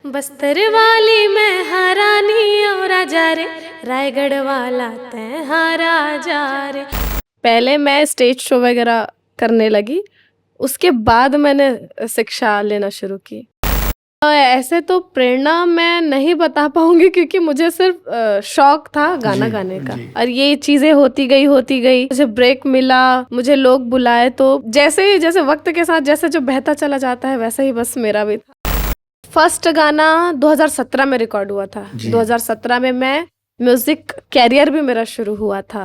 बस्तर वाली मैं हारानी और राजा रे, रायगढ़ वाला तै हारा जा रे। पहले मैं स्टेज शो वगैरह करने लगी, उसके बाद मैंने शिक्षा लेना शुरू की। ऐसे तो प्रेरणा मैं नहीं बता पाऊँगी क्योंकि मुझे सिर्फ़ शौक था गाना जी, गाने का जी। और ये चीज़ें होती गई, मुझे ब्रेक मिला, मुझे लोग बुलाए तो जैसे वक़्त के साथ जैसे जो बहता चला जाता है वैसे ही बस मेरा भी था। फर्स्ट गाना 2017 में रिकॉर्ड हुआ था। जी। 2017 में मैं म्यूज़िक करियर भी मेरा शुरू हुआ था।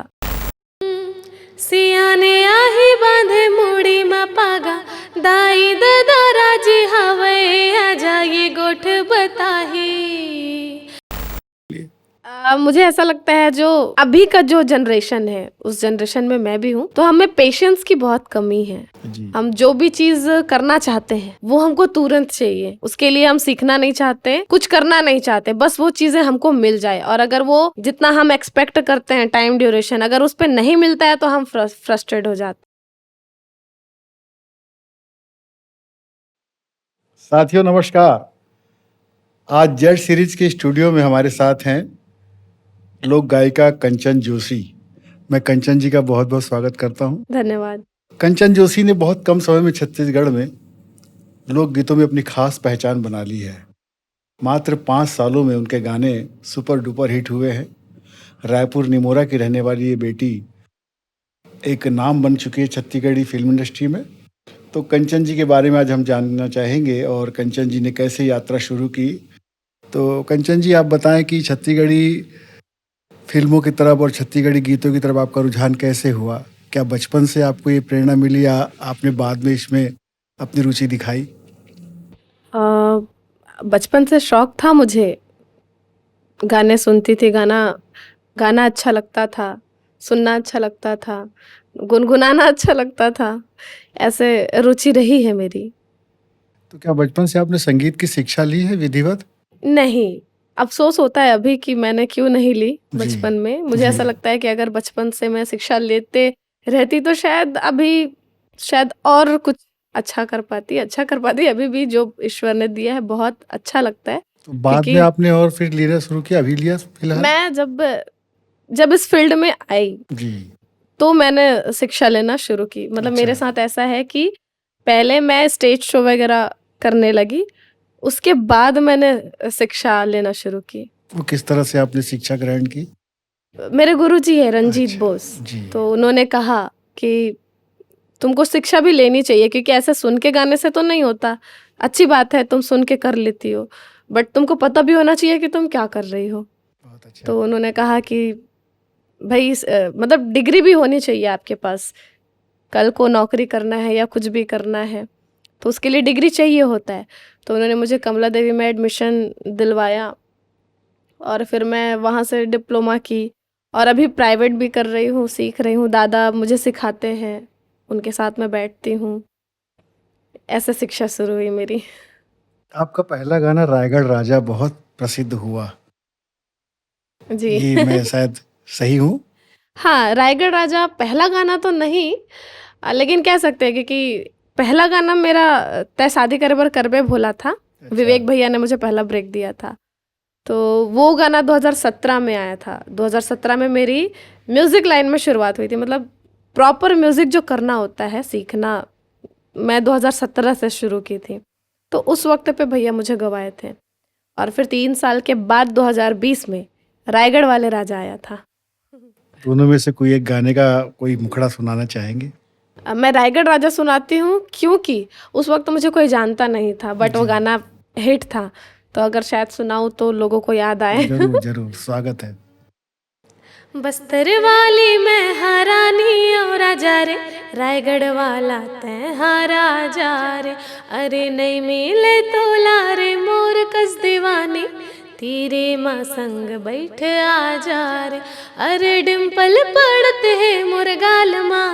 सियाने आही बांधे मुड़ी मा पागा, दाई ददा राजी हवे आजा ये गोठ बताही। मुझे ऐसा लगता है जो अभी का जो जनरेशन है उस जनरेशन में मैं भी हूँ, तो हमें पेशेंस की बहुत कमी है। जी। हम जो भी चीज करना चाहते हैं वो हमको तुरंत चाहिए, उसके लिए हम सीखना नहीं चाहते, कुछ करना नहीं चाहते, बस वो चीजें हमको मिल जाए। और अगर वो जितना हम एक्सपेक्ट करते हैं टाइम ड्यूरेशन अगर उस पर नहीं मिलता है तो हम फ्रस्ट्रेट हो जाते साथियों नमस्कार। आज जेड सीरीज के स्टूडियो में हमारे साथ हैं लोक गायिका कंचन जोशी। मैं कंचन जी का बहुत बहुत स्वागत करता हूं। हैं। धन्यवाद। कंचन जोशी ने बहुत कम समय में छत्तीसगढ़ में लोकगीतों में अपनी खास पहचान बना ली है। मात्र 5 सालों में उनके गाने सुपर डुपर हिट हुए हैं। रायपुर निमोरा की रहने वाली ये बेटी एक नाम बन चुकी है छत्तीसगढ़ी फिल्म इंडस्ट्री में। तो कंचन जी के बारे में आज हम जानना चाहेंगे और कंचन जी ने कैसे यात्रा शुरू की। तो कंचन जी आप बताएं कि छत्तीसगढ़ी फिल्मों की तरफ और छत्तीसगढ़ी गीतों की तरफ आपका रुझान कैसे हुआ? क्या बचपन से आपको ये प्रेरणा मिली या आपने बाद में इसमें अपनी रुचि दिखाई? बचपन से शौक था मुझे, गाने सुनती थी, गाना गाना अच्छा लगता था, सुनना अच्छा लगता था, गुनगुनाना अच्छा लगता था, ऐसे रुचि रही है मेरी। तो क्या बचपन से आपने संगीत की शिक्षा ली है विधिवत? नहीं, अफ़सोस होता है अभी कि मैंने क्यों नहीं ली जी, बचपन में। मुझे ऐसा जी। लगता है कि अगर बचपन से मैं शिक्षा लेते रहती तो शायद अभी शायद और कुछ अच्छा कर पाती। अभी भी जो ईश्वर ने दिया है बहुत अच्छा लगता है तो बाद में क्योंकि आपने और फिर लेना शुरू किया, अभी लिया फिलहाल? मैं जब जब इस फ़ील्ड में आई जी, तो मैंने शिक्षा लेना शुरू की। मतलब मेरे अच्छा। साथ ऐसा है कि पहले मैं स्टेज शो वगैरह करने लगी, उसके बाद मैंने शिक्षा लेना शुरू की। वो किस तरह से आपने शिक्षा ग्रहण की? मेरे गुरुजी हैं रंजीत अच्छा, बोस, जी। तो उन्होंने कहा कि तुमको शिक्षा भी लेनी चाहिए क्योंकि ऐसे सुन के गाने से तो नहीं होता। अच्छी बात है तुम सुन के कर लेती हो, बट तुमको पता भी होना चाहिए कि तुम क्या कर रही हो। बहुत अच्छा। तो उन्होंने कहा कि भई मतलब डिग्री भी होनी चाहिए आपके पास। कल को नौकरी करना है या कुछ भी करना है, तो उसके लिए डिग्री चाहिए होता है। तो उन्होंने मुझे कमला देवी में एडमिशन दिलवाया और फिर मैं वहाँ से डिप्लोमा की और अभी प्राइवेट भी कर रही हूँ, सीख रही हूँ। दादा मुझे सिखाते हैं, उनके साथ मैं बैठती हूँ। ऐसे शिक्षा शुरू हुई मेरी। आपका पहला गाना रायगढ़ राजा बहुत प्रसिद्ध हुआ। जी। ये मैं शायद सही हूँ? हाँ, रायगढ़ राजा पहला गाना तो नहीं लेकिन कह सकते हैं क्योंकि पहला गाना मेरा तै शादी करे बर करबे भोला था। अच्छा। विवेक भैया ने मुझे पहला ब्रेक दिया था। तो वो गाना 2017 में आया था। 2017 में मेरी म्यूज़िक लाइन में शुरुआत हुई थी। मतलब प्रॉपर म्यूज़िक जो करना होता है सीखना, मैं 2017 से शुरू की थी। तो उस वक्त पे भैया मुझे गवाए थे और फिर 3 साल के बाद 2020 में रायगढ़ वाले राजा आया था। दोनों में से कोई एक गाने का कोई मुखड़ा सुनाना चाहेंगे? मैं रायगढ़ राजा सुनाती हूँ क्योंकि उस वक्त मुझे कोई जानता नहीं था, बट वो जी। गाना हिट था। तो अगर शायद सुनाऊँ तो लोगों को याद आए। ज़रूर, ज़रूर, स्वागत है। बस्तर वाली मैं हारानी और राजा रे, रायगढ़ वाला तै हारा जा रे। अरे नहीं मिले तो लारे मोर कस दीवानी, तेरे माँ संग बैठ आ जा रे। अरे डिम्पल पड़ते है मोर गाल माँ,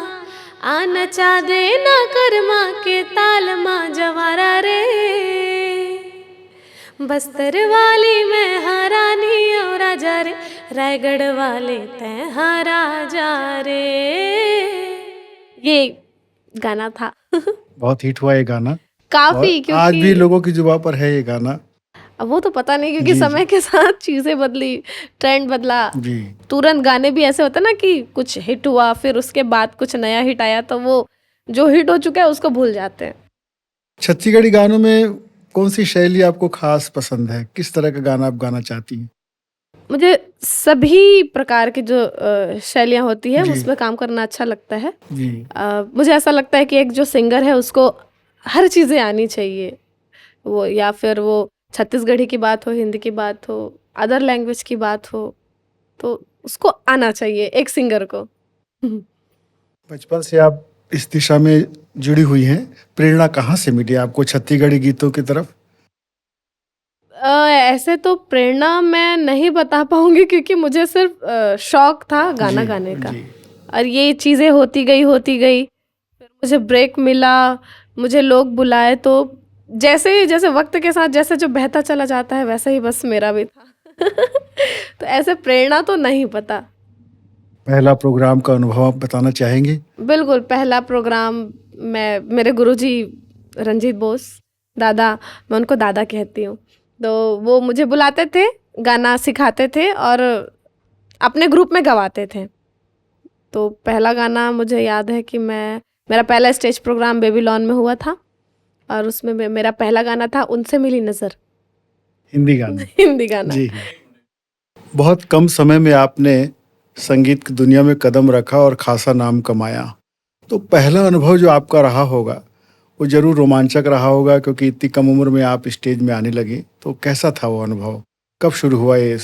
आ नचा दे ना कर माँ के ताल माँ जवारा रे। बस्तर वाली मैं हारानी और राजा रे, रायगढ़ वाले तै हारा जा रे। ये गाना था। बहुत हिट हुआ ये गाना और काफ़ी आज भी क्योंकि लोगों की जुबान पर है ये गाना। अब वो तो पता नहीं, क्योंकि जी, समय के साथ चीज़ें बदली, ट्रेंड बदला, जी। तुरंत गाने भी ऐसे होते हैं ना कि कुछ हिट हुआ फिर उसके बाद कुछ नया हिट आया तो वो जो हिट हो चुका है उसको भूल जाते हैं। छत्तीसगढ़ी गानों में कौन-सी शैली आपको ख़ास पसंद है? किस तरह का गाना आप गाना चाहती हैं? मुझे सभी प्रकार की जो शैलियाँ होती है जी, उसमें काम करना अच्छा लगता है। जी। मुझे ऐसा लगता है कि एक जो सिंगर है उसको हर चीज़ें आनी चाहिए। वो या फिर वो छत्तीसगढ़ी की बात हो, हिंदी की बात हो, अदर लैंग्वेज की बात हो, तो उसको आना चाहिए एक सिंगर को। बचपन से आप इस दिशा में जुड़ी हुई हैं। प्रेरणा कहाँ से मिली आपको छत्तीसगढ़ी गीतों की तरफ? ऐसे तो प्रेरणा मैं नहीं बता पाऊँगी, क्योंकि मुझे सिर्फ़ शौक था गाना जी, गाने का, जी। और ये चीज़ें होती गई, होती गई। फिर मुझे ब्रेक मिला, मुझे लोग बुलाए, तो जैसे वक़्त के साथ जैसे जो बहता चला जाता है वैसे ही बस मेरा भी था। तो ऐसे प्रेरणा तो नहीं पता। पहला प्रोग्राम का अनुभव आप बताना चाहेंगे? बिल्कुल, पहला प्रोग्राम मैं मेरे गुरुजी रंजीत बोस, दादा, मैं उनको दादा कहती हूँ। तो वो मुझे बुलाते थे, गाना सिखाते थे और अपने ग्रुप में गवाते थे। तो पहला गाना मुझे याद है कि मेरा पहला स्टेज प्रोग्राम बेबीलोन में हुआ था, और उसमें मेरा पहला गाना था उनसे मिली नज़र। हिंदी गाना। हिंदी गाना। जी। बहुत कम समय में आपने संगीत की दुनिया में कदम रखा और खासा नाम कमाया। तो पहला अनुभव जो आपका रहा होगा, वो ज़रूर रोमांचक रहा होगा क्योंकि इतनी कम उम्र में आप स्टेज में आने लगे। तो कैसा था वो अनुभव? कब शुरू हुआ ये?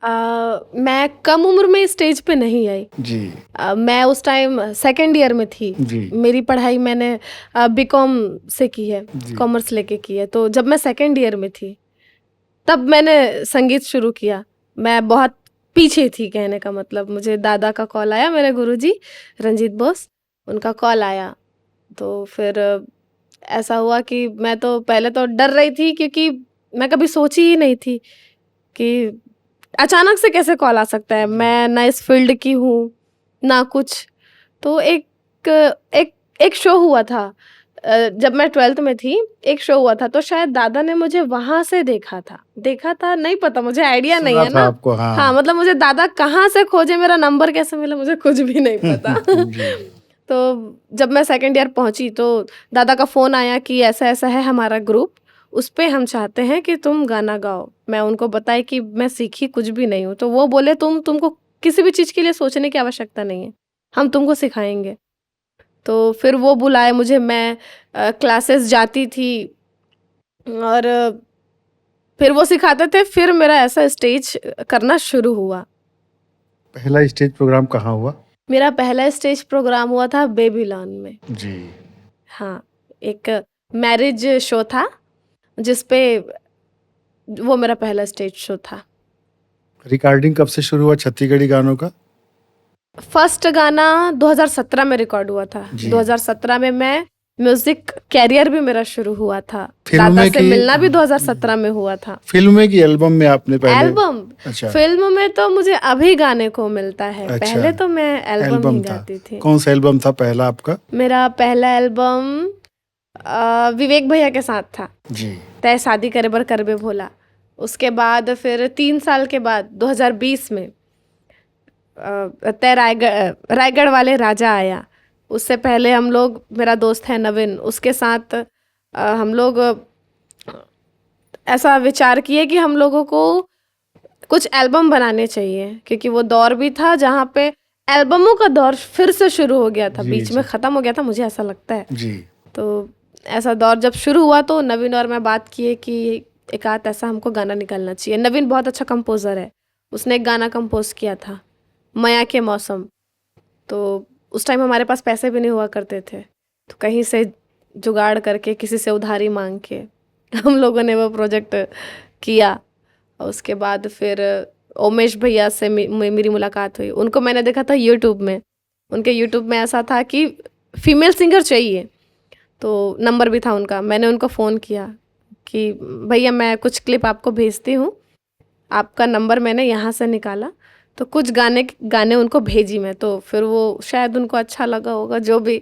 मैं कम उम्र में स्टेज पे नहीं आई। जी, मैं उस टाइम सेकंड ईयर में थी। जी, मेरी पढ़ाई मैंने बीकॉम से की है, जी। कॉमर्स लेके की है। तो जब मैं सेकंड ईयर में थी, तब मैंने संगीत शुरू किया। मैं बहुत पीछे थी, कहने का मतलब। मुझे दादा का कॉल आया, मेरे गुरुजी रंजीत बोस, उनका कॉल आया। तो फिर ऐसा हुआ कि मैं तो पहले तो डर रही थी, क्योंकि मैं कभी सोची ही नहीं थी कि अचानक से कैसे कॉल आ सकता है। मैं ना इस फील्ड की हूँ, ना कुछ। तो एक एक एक शो हुआ था, जब मैं 12th में थी, एक शो हुआ था, तो शायद दादा ने मुझे वहाँ से देखा था, नहीं पता, मुझे आइडिया नहीं सुना है था ना। आपको, हाँ, हाँ। मतलब मुझे दादा कहाँ से खोजे, मेरा नंबर कैसे मिला, मुझे कुछ भी नहीं पता। जी, तो जब मैं सेकंड ईयर पहुँची, तो दादा का फ़ोन आया कि ऐसा-ऐसा है हमारा ग्रुप, उस पे हम चाहते हैं कि तुम गाना गाओ। मैं उनको बताई कि मैं सीखी कुछ भी नहीं हूँ। तो वो बोले, तुमको किसी भी चीज़ के लिए सोचने की आवश्यकता नहीं है, हम तुमको सिखाएँगे। तो फिर वो बुलाए मुझे, मैं क्लासेस जाती थी, और फिर वो सिखाते थे, फिर मेरा ऐसा स्टेज करना शुरू हुआ। पहला स्टेज प्रोग्राम कहाँ हुआ? मेरा पहला स्टेज प्रोग्राम हुआ था बेबीलोन में। जी। हाँ, एक मैरिज शो था, जिस पे वो मेरा पहला स्टेज शो था। रिकॉर्डिंग कब से शुरू हुआ छत्तीसगढ़ी गानों का? फर्स्ट गाना 2017 में रिकॉर्ड हुआ था। जी। 2017 में मैं म्यूजिक कैरियर भी मेरा शुरू हुआ था। फिल्म दादा में से कि मिलना भी 2017 में हुआ था। फिल्म में कि एल्बम में आपने पहले? एल्बम, अच्छा, फिल्म में तो मुझे अभी गाने को मिलता है, अच्छा। पहले तो मैं एल्बम ही एल्बम था। गाती थी। कौन सा एल्बम था पहला आपका? मेरा पहला एल्बम विवेक भैया के साथ था, जी, तय शादी करे बर करबे भोला। उसके बाद फिर 3 साल के बाद 2020 में तय रायगढ़ वाले राजा आया। उससे पहले हम लोग, मेरा दोस्त है नवीन, उसके साथ हम लोग ऐसा विचार किए कि हम लोगों को कुछ एल्बम बनाने चाहिए, क्योंकि वो दौर भी था जहाँ पे एल्बमों का दौर फिर से शुरू हो गया था, जी, बीच जी। में ख़त्म हो गया था, मुझे ऐसा लगता है। जी, तो ऐसा दौर जब शुरू हुआ, तो नवीन और मैं बात किए कि एक आध ऐसा हमको गाना निकालना चाहिए। नवीन बहुत अच्छा कंपोज़र है, उसने एक गाना कंपोज किया था, मया के मौसम। तो उस टाइम हमारे पास पैसे भी नहीं हुआ करते थे, तो कहीं से जुगाड़ करके, किसी से उधारी मांग के हम लोगों ने वो प्रोजेक्ट किया। और उसके बाद फिर ओमेश भैया से मेरी मुलाकात हुई। उनको मैंने देखा था यूट्यूब में। उनके यूट्यूब में ऐसा था कि फीमेल सिंगर चाहिए, तो नंबर भी था उनका। मैंने उनको फ़ोन किया कि भैया मैं कुछ क्लिप आपको भेजती हूँ, आपका नंबर मैंने यहाँ से निकाला। तो कुछ गाने उनको भेजी मैं, तो फिर वो शायद उनको अच्छा लगा होगा, जो भी,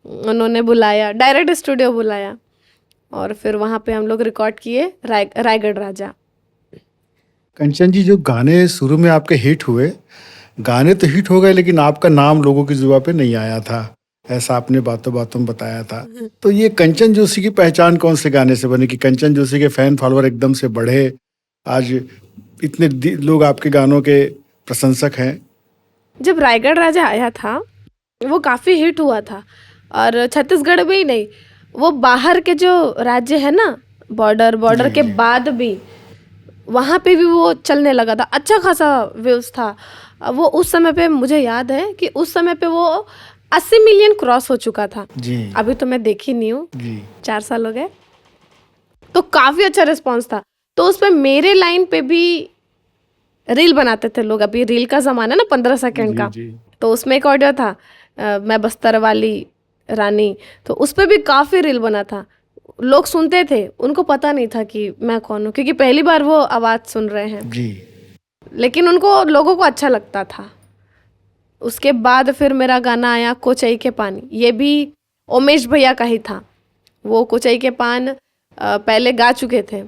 उन्होंने बुलाया, डायरेक्ट स्टूडियो बुलाया। और फिर वहाँ पे हम लोग रिकॉर्ड किए रायगढ़ राजा। कंचन जी, जो गाने शुरू में आपके हिट हुए, गाने तो हिट हो गए लेकिन आपका नाम लोगों की जुबान पे नहीं आया था, ऐसा आपने बातों बातों में बताया था। तो ये कंचन जोशी की पहचान कौन से गाने से बनी कि कंचन जोशी के फैन फॉलोअर एकदम से बढ़े, आज इतने लोग आपके गानों के प्रशंसक हैं? जब रायगढ़ राजा आया था वो काफ़ी हिट हुआ था, और छत्तीसगढ़ में ही नहीं, वो बाहर के जो राज्य है ना, बॉर्डर जी, के जी। बाद भी वहाँ पे भी वो चलने लगा था, अच्छा खासा व्यूज़ था। वो उस समय पे मुझे याद है कि उस समय पे वो 80 मिलियन क्रॉस हो चुका था। जी अभी तो मैं देखी नहीं हूँ, जी 4 साल हो गए, तो काफ़ी अच्छा रिस्पॉन्स था। तो उस पे मेरे लाइन पे भी रील बनाते थे लोग, अभी रील का ज़माना ना 15 सेकंड का, जी तो उसमें एक ऑडियो था मैं बस्तर वाली रानी, तो उस पे भी काफ़ी रील बना था। लोग सुनते थे, उनको पता नहीं था कि मैं कौन हूँ, क्योंकि पहली बार वो आवाज़ सुन रहे हैं, जी। लेकिन उनको लोगों को अच्छा लगता था। उसके बाद फिर मेरा गाना आया कोचई के पान, ये भी उमेश भैया का ही था। वो कोचई के पान पहले गा चुके थे,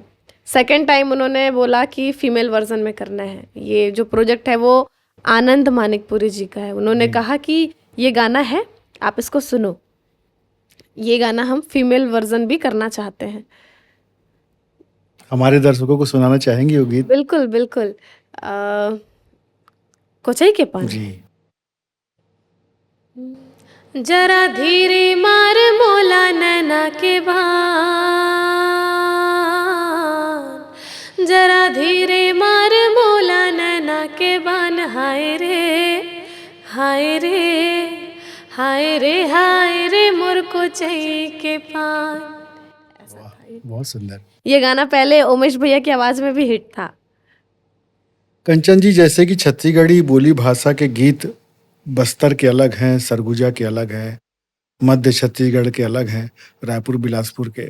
सेकंड टाइम उन्होंने बोला कि फीमेल वर्जन में करना है। ये जो प्रोजेक्ट है वो आनंद मानिकपुरी जी का है। उन्होंने कहा कि ये गाना है, आप इसको सुनो, ये गाना हम फीमेल वर्जन भी करना चाहते हैं। हमारे दर्शकों को सुनाना चाहेंगे वो गीत? बिल्कुल बिल्कुल। कोचई के पान। जी जरा धीरे मार मोला नैना के बान, जरा धीरे मार मोला नैना के बान, हाय रे हाय रे हाय रे हाय रे मोर कोचई के पान। ऐसा था ये। बहुत सुंदर। ये गाना पहले उमेश भैया की आवाज में भी हिट था। कंचन जी, जैसे कि छत्तीसगढ़ी बोली भाषा के गीत बस्तर के अलग हैं, सरगुजा के अलग हैं, मध्य छत्तीसगढ़ के अलग हैं, रायपुर बिलासपुर के,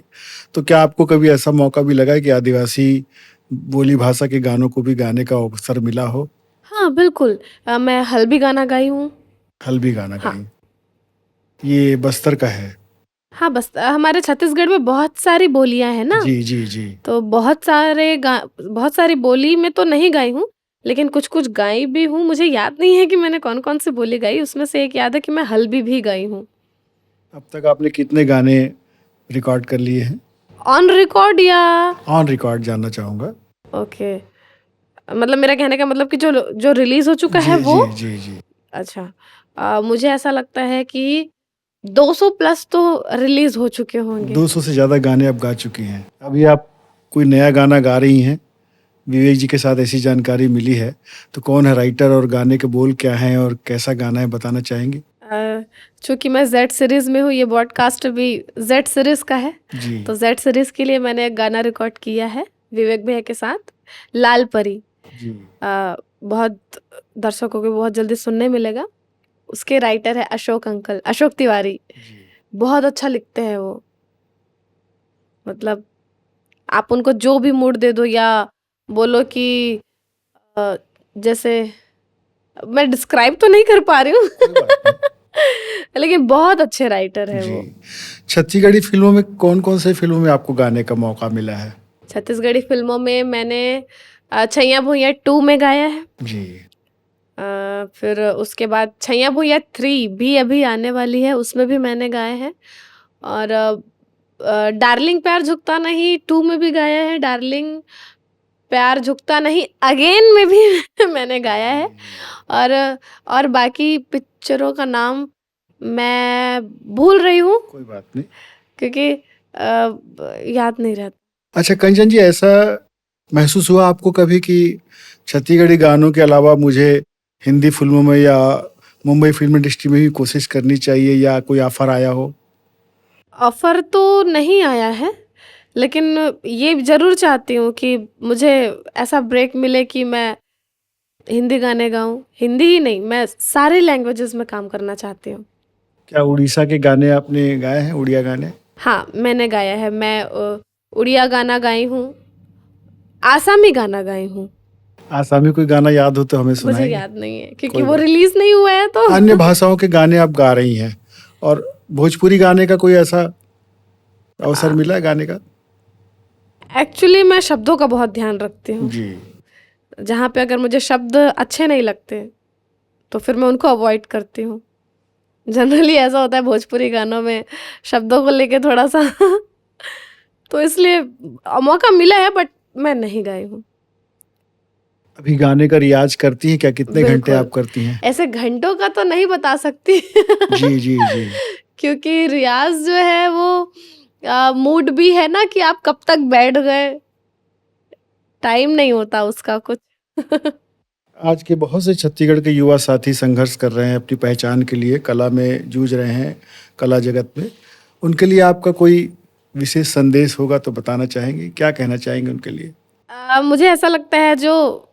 तो क्या आपको कभी ऐसा मौका भी लगा है कि आदिवासी बोली भाषा के गानों को भी गाने का अवसर मिला हो? हाँ बिल्कुल, मैं हल्बी गाना गाई हूँ। हल्बी गाना हाँ। गाई, ये बस्तर का है? हाँ, बस हमारे छत्तीसगढ़ में बहुत सारी बोलियां हैं ना, जी जी जी। तो बहुत सारी बोली में तो नहीं गाई हूँ, लेकिन कुछ कुछ गाई भी हूँ। मुझे याद नहीं है कि मैंने कौन कौन सी बोली गाई, उसमें से एक याद है कि मैं हल्बी भी गाई हूँ। अब तक आपने कितने गाने रिकॉर्ड कर लिए हैं? ऑन रिकॉर्ड या ऑन रिकॉर्ड जानना चाहूँगा। ओके, मतलब मेरा कहने का मतलब कि जो जो रिलीज हो चुका है जी वो। जी जी जी। अच्छा, मुझे ऐसा लगता है कि 200 प्लस तो रिलीज हो चुके होंगे। 200 से ज़्यादा गाने आप गा चुकी हैं। अभी आप कोई नया गाना गा रही हैं, विवेक जी के साथ ऐसी जानकारी मिली है, तो कौन है राइटर और गाने के बोल क्या हैं और कैसा गाना है, बताना चाहेंगे? चूंकि मैं जेड सीरीज में हूँ, ये पॉडकास्ट भी जेड सीरीज का है, जी तो जेड सीरीज के लिए मैंने एक गाना रिकॉर्ड किया है विवेक भैया के साथ, लाल परी। जी बहुत दर्शकों को बहुत जल्दी सुनने मिलेगा। उसके राइटर है अशोक अंकल, अशोक तिवारी। जी। बहुत अच्छा लिखते हैं वो, मतलब आप उनको जो भी मूड दे दो, या बोलो कि अ, जैसे मैं डिस्क्राइब तो नहीं कर पा रही कोई बात नहीं। हूँ लेकिन बहुत अच्छे राइटर है वो। जी। छत्तीसगढ़ी फिल्मों में कौन कौन से फिल्मों में आपको गाने का मौका मिला है? छत्तीसगढ़ी फिल्मों में मैंने छैया भुइयां 2 में गाया है। जी फिर उसके बाद छैया भुइयां 3 भी अभी आने वाली है, उसमें भी मैंने गाया है। और डार्लिंग प्यार झुकता नहीं 2 में भी गाया है, डार्लिंग प्यार झुकता नहीं अगेन में भी मैंने गाया है। और बाकी पिक्चरों का नाम मैं भूल रही हूँ, कोई बात नहीं। क्योंकि याद नहीं रहता। अच्छा कंचन जी, ऐसा महसूस हुआ आपको कभी कि छत्तीसगढ़ी गानों के अलावा मुझे हिंदी फिल्मों में या मुंबई फिल्म इंडस्ट्री में भी कोशिश करनी चाहिए, या कोई ऑफर आया हो? ऑफर तो नहीं आया है, लेकिन ये ज़रूर चाहती हूँ कि मुझे ऐसा ब्रेक मिले कि मैं हिंदी गाने गाऊँ। हिंदी ही नहीं, मैं सारे लैंग्वेजेस में काम करना चाहती हूँ। क्या उड़ीसा के गाने आपने गाए हैं, उड़िया गाने? हाँ, मैंने गाया है। मैं उड़िया गाना गाई हूँ, आसामी गाना गाई हूँ। आसामी कोई गाना याद हो तो हमें मुझे सुनाएंगे? याद नहीं है क्योंकि कोई वो बात। रिलीज नहीं हुआ है तो अन्य भाषाओं के गाने आप गा रही हैं, और भोजपुरी गाने का कोई ऐसा अवसर मिला है गाने का? एक्चुअली मैं शब्दों का बहुत ध्यान रखती हूँ। जी। जहाँ पे अगर मुझे शब्द अच्छे नहीं लगते तो फिर मैं उनको अवॉइड करती हूँ। जनरली ऐसा होता है भोजपुरी गानों में शब्दों को लेके थोड़ा सा तो इसलिए मौका मिला है बट मैं नहीं गाई हूँ। अभी गाने का रियाज करती हैं क्या? कितने घंटे बिल्कुल। आप करती हैं? ऐसे घंटों का तो नहीं बता सकती जी जी जी। क्योंकि रियाज जो है वो मूड भी है ना कि आप कब तक बैठ गए, टाइम नहीं होता उसका कुछ आज के बहुत से छत्तीसगढ़ के युवा साथी संघर्ष कर रहे हैं अपनी पहचान के लिए, कला में जूझ रहे हैं, कला जगत में। उनके लिए आपका कोई विशेष संदेश होगा तो बताना चाहेंगे? क्या कहना चाहेंगे उनके लिए? मुझे ऐसा लगता है जो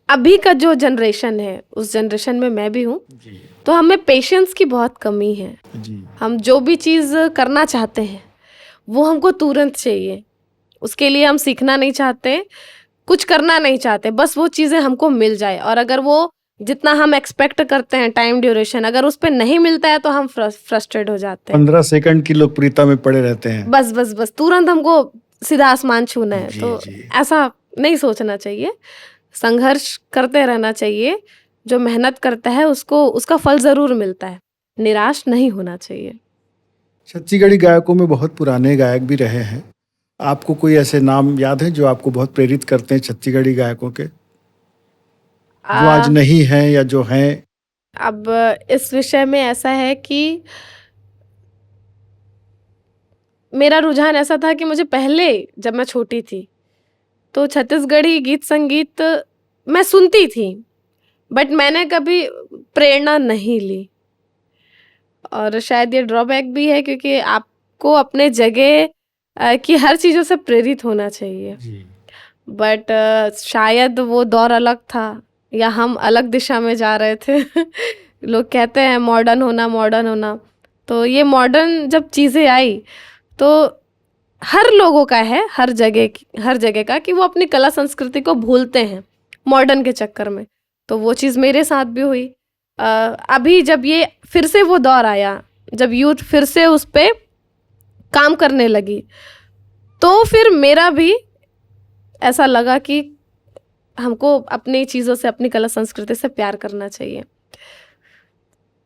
अभी का जो जनरेशन है उस जनरेशन में मैं भी हूँ, जी तो हमें पेशेंस की बहुत कमी है। जी। हम जो भी चीज़ करना चाहते हैं वो हमको तुरंत चाहिए, उसके लिए हम सीखना नहीं चाहते, कुछ करना नहीं चाहते, बस वो चीज़ें हमको मिल जाए। और अगर वो जितना हम एक्सपेक्ट करते हैं टाइम ड्यूरेशन अगर उस पर नहीं मिलता है तो हम फ्रस्ट्रेट हो जाते हैं। 15 सेकंड की लोकप्रियता में पड़े रहते हैं। बस बस बस तुरंत हमको सीधा आसमान छूना है। जी, तो जी। ऐसा नहीं सोचना चाहिए, संघर्ष करते रहना चाहिए। जो मेहनत करता है उसको उसका फल ज़रूर मिलता है, निराश नहीं होना चाहिए। छत्तीसगढ़ी गायकों में बहुत पुराने गायक भी रहे हैं। आपको कोई ऐसे नाम याद है जो आपको बहुत प्रेरित करते हैं छत्तीसगढ़ी गायकों के, जो आज आ, नहीं हैं या जो हैं? अब इस विषय में ऐसा है कि मेरा रुझान ऐसा था कि मुझे पहले जब मैं छोटी थी तो छत्तीसगढ़ी गीत संगीत मैं सुनती थी बट मैंने कभी प्रेरणा नहीं ली। और शायद ये ड्रॉबैक भी है क्योंकि आपको अपने जगह की हर चीज़ों से प्रेरित होना चाहिए। जी। बट शायद वो दौर अलग था या हम अलग दिशा में जा रहे थे लोग कहते हैं मॉडर्न होना मॉडर्न होना, तो ये मॉडर्न जब चीज़ें आई तो हर लोगों का है हर जगह का कि वो अपनी कला संस्कृति को भूलते हैं मॉडर्न के चक्कर में। तो वो चीज़ मेरे साथ भी हुई। अभी जब ये फिर से वो दौर आया जब यूथ फिर से उस पे काम करने लगी तो फिर मेरा भी ऐसा लगा कि हमको अपनी चीज़ों से अपनी कला संस्कृति से प्यार करना चाहिए।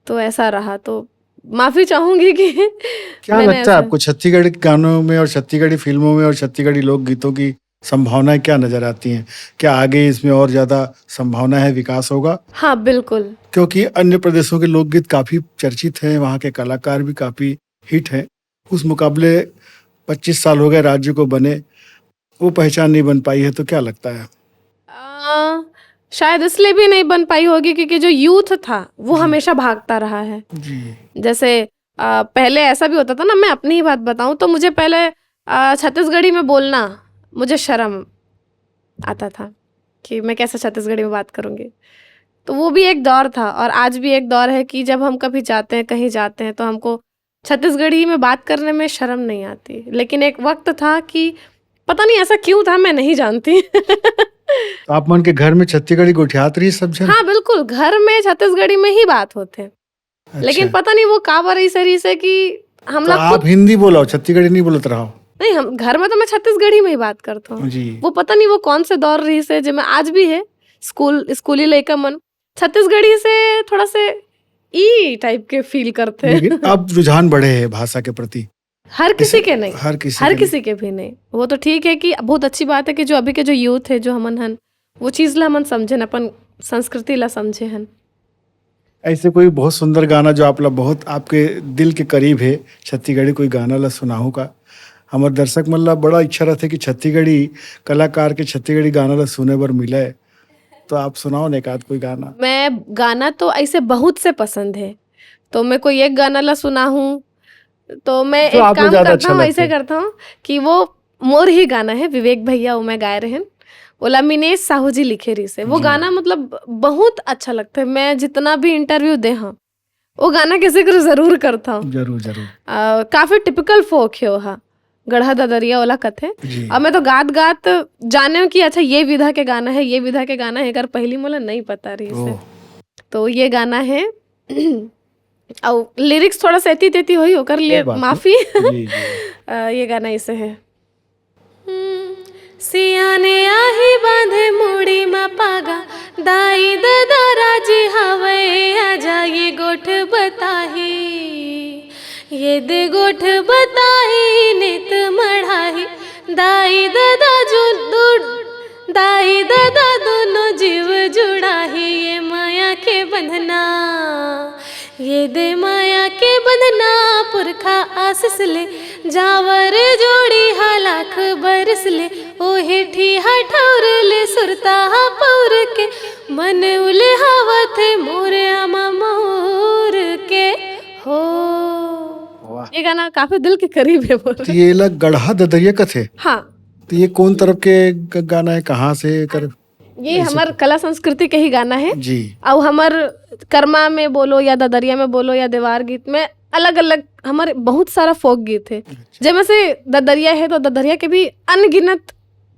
तो ऐसा रहा, तो माफ़ी चाहूँगी कि क्या मैंने लगता है ऐसा आपको छत्तीसगढ़ी गानों में और छत्तीसगढ़ी फिल्मों में और छत्तीसगढ़ी लोकगीतों की संभावनाएं क्या नजर आती हैं? क्या आगे इसमें और ज्यादा संभावना है, विकास होगा? हाँ बिल्कुल। क्योंकि अन्य प्रदेशों के लोकगीत काफी चर्चित हैं, वहाँ के कलाकार भी काफी हिट हैं। उस मुकाबले 25 साल हो गए राज्य को बने, वो पहचान नहीं बन पाई है, तो क्या लगता है? शायद इसलिए भी नहीं बन पाई होगी क्योंकि जो यूथ था वो हमेशा भागता रहा है। जी जैसे पहले ऐसा भी होता था ना, मैं अपनी ही बात बताऊं तो मुझे पहले छत्तीसगढ़ी में बोलना मुझे शर्म आता था कि मैं कैसे छत्तीसगढ़ी में बात करूंगी। तो वो भी एक दौर था और आज भी एक दौर है कि जब हम कभी जाते हैं कहीं जाते हैं तो हमको छत्तीसगढ़ी में बात करने में शर्म नहीं आती। लेकिन एक वक्त था कि पता नहीं ऐसा क्यों था, मैं नहीं जानती तो आप मन के घर में छत्तीसगढ़ी गोठियात रही सब जन? हाँ बिल्कुल, घर में छत्तीसगढ़ी में ही बात होते हैं। अच्छा। लेकिन पता नहीं वो काबर रही से कि हम तो लोग आप खुद हिंदी बोलो, छत्तीसगढ़ी नहीं बोलत रहो? नहीं, हम घर में तो मैं छत्तीसगढ़ी में ही बात करता हूँ। जी। वो पता नहीं वो कौन से दौर रही से जो मैं आज भी है स्कूली लड़का मन छत्तीसगढ़ी से थोड़ा से ई टाइप के फील करते हैं लेकिन अब रुझान बढ़े हैं भाषा के प्रति। हर किसी के नहीं, हर किसी हर के किसी के भी नहीं। वो तो ठीक है कि बहुत अच्छी बात है कि जो अभी के जो यूथ है जो हमन हन वो चीज़ ला हमन समझेन, अपन संस्कृति ला समझे हन। ऐसे कोई बहुत सुंदर गाना जो आप ला बहुत आपके दिल के करीब है, छत्तीसगढ़ी कोई गाना ला सुनाहू का? हमारे दर्शक मन ला बड़ा इच्छा रहते कि छत्तीसगढ़ी कलाकार के छत्तीसगढ़ी गाना ला सुने बर मिले, तो आप सुनाओ ना एक आध कोई गाना। मैं गाना तो ऐसे बहुत से पसंद है, तो मैं कोई एक गाना ला सुनाहूँ तो मैं जो एक आपको काम ज्यादा करता अच्छा हूँ, लगता ऐसे है। करता हूँ कि वो मोर ही गाना है, विवेक भैया वो मैं गाए रहन, ओला मिनेश साहू जी लिखे रही से। वो जी। गाना मतलब बहुत अच्छा लगता है। मैं जितना भी इंटरव्यू दे हाँ वो गाना के जिक्र जरूर करता हूँ। जरूर जरूर। काफी टिपिकल फोक है वहाँ, गढ़ा ददरिया वाला कथे। जी। और मैं तो गात गात जाने हूँ कि अच्छा ये विधा के गाना है, ये विधा के गाना है, अगर पहली मोला नहीं पता रही से। ओह। तो ये गाना है और लिरिक्स थोड़ा सा एती तेती हुई होकर लिए कोई बात नहीं। माफी। जी जी ये गाना इसे है। सियाने आही बांधे मुड़ी मा पागा, दाई दादा राजी हवे आजा ये गोठ बताही, ये दे गोठ बताही नित मढ़ाही, दाई दादा दाई दादा दोनों जीव जुड़ाही, ये माया के बंधना, ये दे माया के बंधना, पुरखा आशीष ले, जावर जोड़ी हा लाख बरस ले, ओ हेठी हा ठौर ले, सुरता हा पौर के, मन उले हवा थे मोरे आमा मोर के हो। वाह। ये गाना काफी दिल के करीब है बोल। तो ये लग गढ़ा ददरिया का थे। हाँ, तो ये कौन तरफ के गाना है, कहाँ से कर? ये हमार कला संस्कृति के ही गाना है। जी और हमार कर्मा में बोलो या ददरिया में बोलो या देवार गीत में अलग अलग हमारे बहुत सारा फोक गीत है। जब से ददरिया है तो ददरिया के भी अनगिनत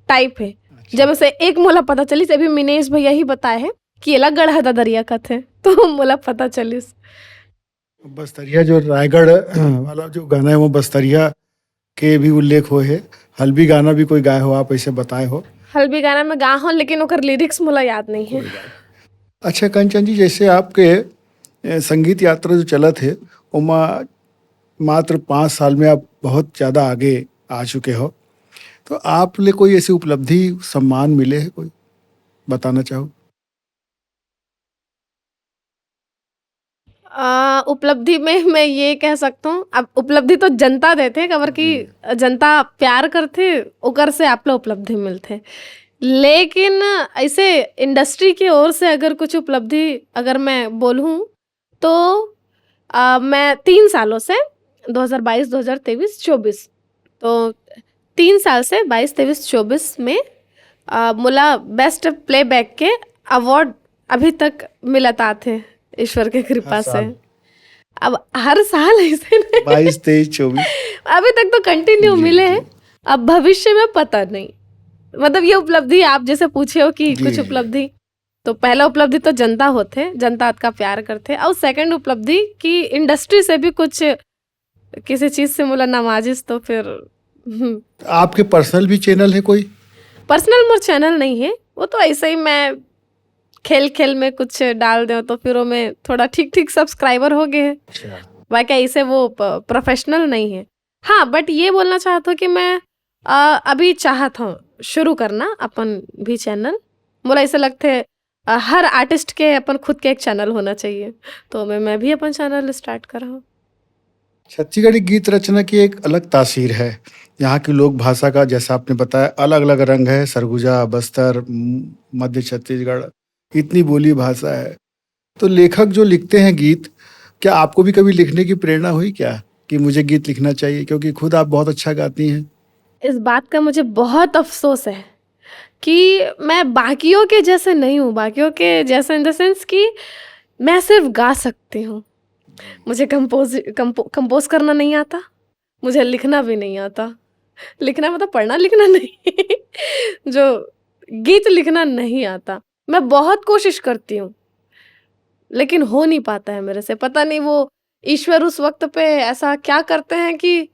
टाइप है। जब से एक मोला पता चली, अभी मिनेश भैया ही बताए हैं कि ये लग गढ़ा ददरिया का थे, तो मोला पता चलिस। बस्तरिया जो रायगढ़ वाला जो गाना है वो बस्तरिया के भी उल्लेख हो है। हल्बी गाना भी कोई गाए हो, आप ऐसे बताए हो? हल्बी गाना में गा हूँ लेकिन ओकर लिरिक्स मोला याद नहीं है। अच्छा कंचन जी, जैसे आपके संगीत यात्रा जो चला थे उमा मात्र 5 साल में आप बहुत ज़्यादा आगे आ चुके हो, तो आप ले कोई ऐसी उपलब्धि सम्मान मिले है, कोई बताना चाहो? उपलब्धि में मैं ये कह सकता हूँ, अब उपलब्धि तो जनता देते खबर की जनता प्यार करते ओकर से आप लोग उपलब्धि मिलते, लेकिन ऐसे इंडस्ट्री की ओर से अगर कुछ उपलब्धि अगर मैं बोलूँ तो मैं 3 सालों से 2022 2023 24 तो 3 साल से 22 23 24 में मुला बेस्ट प्लेबैक के अवार्ड अभी तक मिलता थे ईश्वर के कृपा से। अब हर साल ऐसे 22 23 24 अभी तक तो कंटिन्यू मिले हैं। अब भविष्य में पता नहीं, मतलब ये उपलब्धि आप जैसे पूछे हो कि कुछ उपलब्धि, तो पहला उपलब्धि तो जनता होते, जनता का प्यार करते, और सेकंड उपलब्धि कि इंडस्ट्री से भी कुछ किसी चीज से मुला नवाजिश, तो फिर आपके पर्सनल भी चैनल है कोई? पर्सनल मोर चैनल नहीं है, वो तो ऐसे ही मैं खेल खेल में कुछ डाल दो तो फिर वो में थोड़ा ठीक ठीक सब्सक्राइबर हो गए हैं, बाकी ऐसे वो प्रोफेशनल नहीं है। हाँ, बट ये बोलना चाहता हूँ कि मैं अभी चाहता हूँ शुरू करना अपन भी चैनल। मुझे ऐसा लगता है हर आर्टिस्ट के अपन खुद के एक चैनल होना चाहिए, तो मैं भी अपन चैनल स्टार्ट कर रहा हूँ। छत्तीसगढ़ी गीत रचना की एक अलग तासीर है। यहाँ की लोक भाषा का जैसा आपने बताया अलग अलग रंग है। सरगुजा, बस्तर, मध्य छत्तीसगढ़, इतनी बोली भाषा है। तो लेखक जो लिखते हैं गीत, क्या आपको भी कभी लिखने की प्रेरणा हुई क्या कि मुझे गीत लिखना चाहिए, क्योंकि खुद आप बहुत अच्छा गाती हैं? इस बात का मुझे बहुत अफसोस है कि मैं बाकियों के जैसे नहीं हूँ। बाकियों के जैसे इन द सेंस कि मैं सिर्फ गा सकती हूँ, मुझे कंपोज करना नहीं आता, मुझे लिखना भी नहीं आता। लिखना मतलब पढ़ना लिखना नहीं जो गीत लिखना नहीं आता। मैं बहुत कोशिश करती हूँ लेकिन हो नहीं पाता है मेरे से। पता नहीं वो ईश्वर उस वक्त पे ऐसा क्या करते हैं कि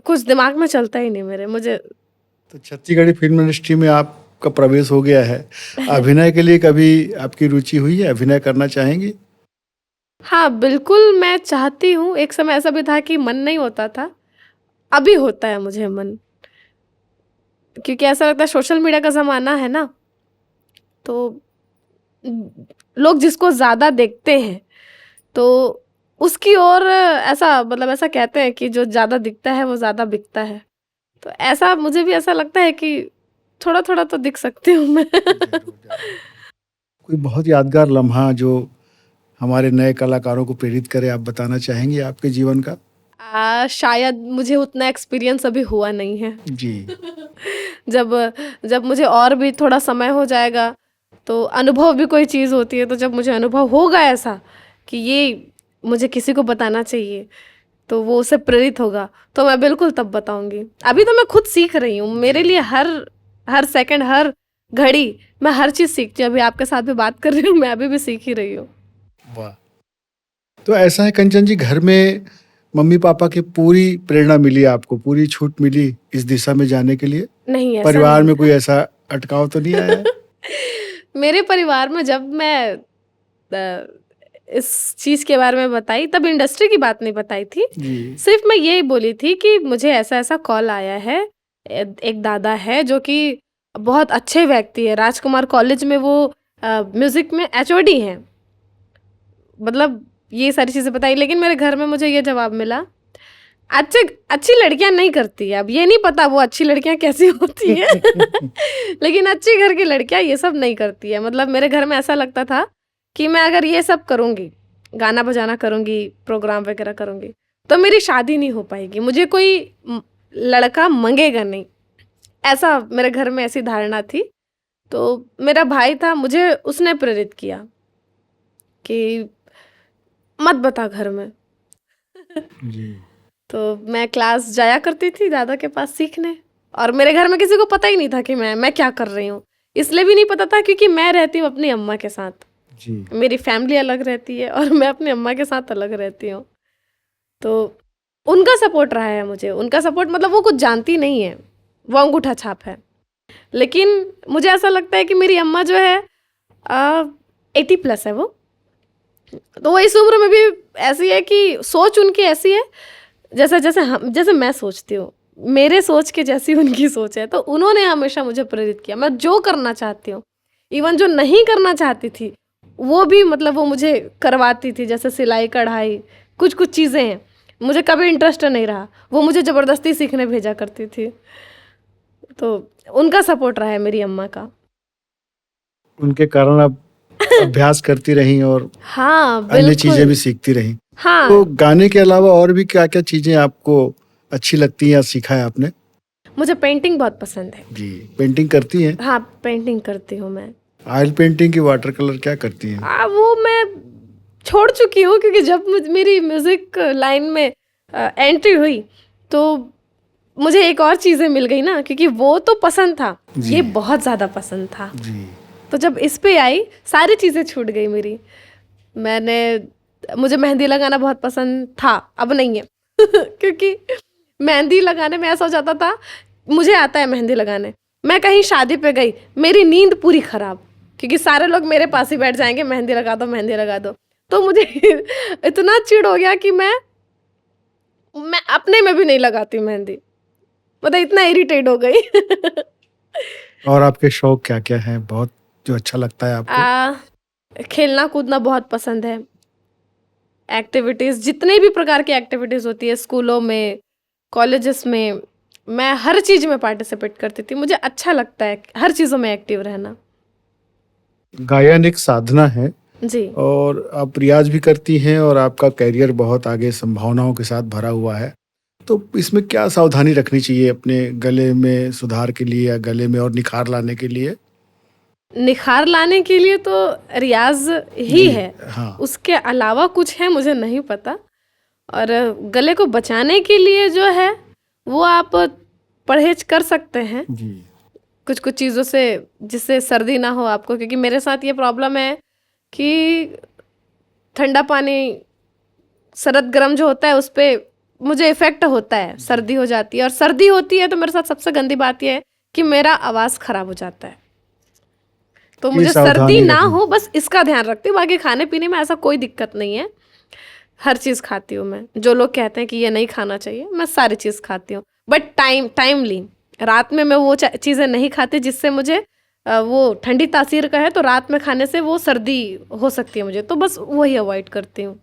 कुछ दिमाग में चलता ही नहीं मेरे। मुझे तो छत्तीसगढ़ी फिल्म इंडस्ट्री में आपका प्रवेश हो गया है। अभिनय के लिए कभी आपकी रुचि हुई है? अभिनय करना चाहेंगी? हाँ बिल्कुल, मैं चाहती हूँ। एक समय ऐसा भी था कि मन नहीं होता था, अभी होता है मुझे मन, क्योंकि ऐसा लगता है सोशल मीडिया का ज़माना है ना, तो लोग जिसको ज़्यादा देखते हैं तो उसकी ओर ऐसा मतलब ऐसा कहते हैं कि जो ज़्यादा दिखता है वो ज़्यादा बिकता है। तो ऐसा मुझे भी ऐसा लगता है कि थोड़ा थोड़ा तो दिख सकती हूँ मैं। कोई बहुत यादगार लम्हा जो हमारे नए कलाकारों को प्रेरित करे, आप बताना चाहेंगे आपके जीवन का? शायद मुझे उतना एक्सपीरियंस अभी हुआ नहीं है जी। जब मुझे और भी थोड़ा समय हो जाएगा तो अनुभव भी कोई चीज़ होती है, तो जब मुझे अनुभव होगा ऐसा कि ये मुझे किसी को बताना चाहिए तो वो उससे प्रेरित होगा, तो मैं बिल्कुल तब बताऊंगी। अभी तो मैं खुद सीख रही हूँ। मेरे लिए हर सेकंड, हर घड़ी मैं हर चीज़ सीखती हूँ। अभी आपके साथ भी बात कर रही हूँ, मैं अभी भी सीख ही रही हूँ। वाह। तो ऐसा है कंचन जी, घर में मम्मी पापा की पूरी प्रेरणा मिली आपको, पूरी छूट मिली इस दिशा में जाने के लिए? नहीं, ऐसा परिवार नहीं में था। कोई ऐसा अटकाव तो नहीं आया है? मेरे परिवार में जब मैं इस चीज़ के बारे में बताई, तब इंडस्ट्री की बात नहीं बताई थी। जी। सिर्फ मैं यही बोली थी कि मुझे ऐसा-ऐसा कॉल आया है। एक दादा है जो कि बहुत अच्छे व्यक्ति है, राजकुमार कॉलेज में वो म्यूज़िक में एचओडी हैं। मतलब ये सारी चीज़ें बताई, लेकिन मेरे घर में मुझे ये जवाब मिला, अच्छी लड़कियां नहीं करती है। अब ये नहीं पता वो अच्छी लड़कियां कैसी होती हैं लेकिन अच्छी घर की लड़कियां ये सब नहीं करती है। मतलब मेरे घर में ऐसा लगता था कि मैं अगर ये सब करूँगी, गाना बजाना करूँगी, प्रोग्राम वगैरह करूँगी, तो मेरी शादी नहीं हो पाएगी, मुझे कोई लड़का मंगेगा नहीं। ऐसा मेरे घर में ऐसी धारणा थी। तो मेरा भाई था, मुझे उसने प्रेरित किया कि मत बता घर में। जी। तो मैं क्लास जाया करती थी दादा के पास सीखने, और मेरे घर में किसी को पता ही नहीं था कि मैं क्या कर रही हूँ। इसलिए भी नहीं पता था क्योंकि मैं रहती हूँ अपनी अम्मा के साथ। जी। मेरी फैमिली अलग रहती है और मैं अपनी अम्मा के साथ अलग रहती हूँ। तो उनका सपोर्ट रहा है मुझे। उनका सपोर्ट मतलब वो कुछ जानती नहीं है, वो अंगूठा छाप है। लेकिन मुझे ऐसा लगता है कि मेरी अम्मा जो है 80+ है वो, तो वो इस उम्र में भी ऐसी है कि सोच उनकी ऐसी है जैसे मैं सोचती हूँ, मेरे सोच के जैसी उनकी सोच है। तो उन्होंने हमेशा मुझे प्रेरित किया। मैं जो करना चाहती हूँ, इवन जो नहीं करना चाहती थी, वो भी मतलब वो मुझे करवाती थी। जैसे सिलाई कढ़ाई, कुछ कुछ चीज़ें हैं मुझे कभी इंटरेस्ट नहीं रहा, वो मुझे ज़बरदस्ती सीखने भेजा करती थी। तो उनका सपोर्ट रहा है मेरी अम्मा का। उनके कारण आप अभ्यास करती रहीं और हाँ, अन्य चीजें बिल्कुल। भी सीखती रहीं। हाँ, तो गाने के अलावा और भी क्या क्या चीजें आपको अच्छी लगती हैं या सीखा है आपने? मुझे पेंटिंग बहुत पसंद है। जी। पेंटिंग करती हैं? हाँ, पेंटिंग करती हूँ मैं। ऑयल पेंटिंग की वाटर कलर क्या करती हैं? वो मैं छोड़ चुकी हूँ क्योंकि जब मेरी म्यूज़िक लाइन में एंट्री हुई, तो मुझे एक और चीज़ें मिल गई ना, क्योंकि वो तो पसंद था, जी। ये बहुत ज़्यादा पसंद था। जी। तो जब इस पे आई, सारी चीज़ें छूट गई मेरी। मुझे मेहंदी लगाना बहुत पसंद था, अब नहीं है क्योंकि मेहंदी लगाने में ऐसा हो जाता था, मुझे आता है मेहंदी लगाने, मैं कहीं शादी पे गई, मेरी नींद पूरी खराब, क्योंकि सारे लोग मेरे पास ही बैठ जाएंगे, मेहंदी लगा दो मेहंदी लगा दो। तो मुझे इतना चिढ़ हो गया कि मैं अपने में भी नहीं लगाती मेहंदी, मतलब इतना इरिटेट हो गई और आपके शौक क्या क्या हैं, बहुत जो अच्छा लगता है आपको? खेलना कूदना बहुत पसंद है। एक्टिविटीज़, जितने भी प्रकार की एक्टिविटीज़ होती है स्कूलों में, कॉलेजेस में, मैं हर चीज़ में पार्टिसिपेट करती थी। मुझे अच्छा लगता है हर चीज़ों में एक्टिव रहना। गायन एक साधना है जी। और आप रियाज भी करती हैं और आपका करियर बहुत आगे संभावनाओं के साथ भरा हुआ है। तो इसमें क्या सावधानी रखनी चाहिए अपने गले में सुधार के लिए या गले में और निखार लाने के लिए? निखार लाने के लिए तो रियाज़ ही जी। है, हाँ। उसके अलावा कुछ है मुझे नहीं पता। और गले को बचाने के लिए जो है वो आप परहेज़ कर सकते हैं जी। कुछ चीज़ों से, जिससे सर्दी ना हो आपको। क्योंकि मेरे साथ ये प्रॉब्लम है कि ठंडा पानी, सर्द गर्म जो होता है उस पे मुझे इफ़ेक्ट होता है, सर्दी हो जाती है। और सर्दी होती है तो मेरे साथ सबसे गंदी बात ये है कि मेरा आवाज़ ख़राब हो जाता है। तो ये मुझे सर्दी सावधानी ना रखनी। हो, बस इसका ध्यान रखती हूँ। बाकी खाने पीने में ऐसा कोई दिक्कत नहीं है, हर चीज़ खाती हूँ मैं। जो लोग कहते हैं कि ये नहीं खाना चाहिए, मैं सारी चीज़ खाती हूँ, बट टाइमली। रात में मैं वो चीज़ें नहीं खाती जिससे मुझे वो ठंडी तासीर का है, तो रात में खाने से वो सर्दी हो सकती है मुझे, तो बस वही अवॉइड करती हूँ।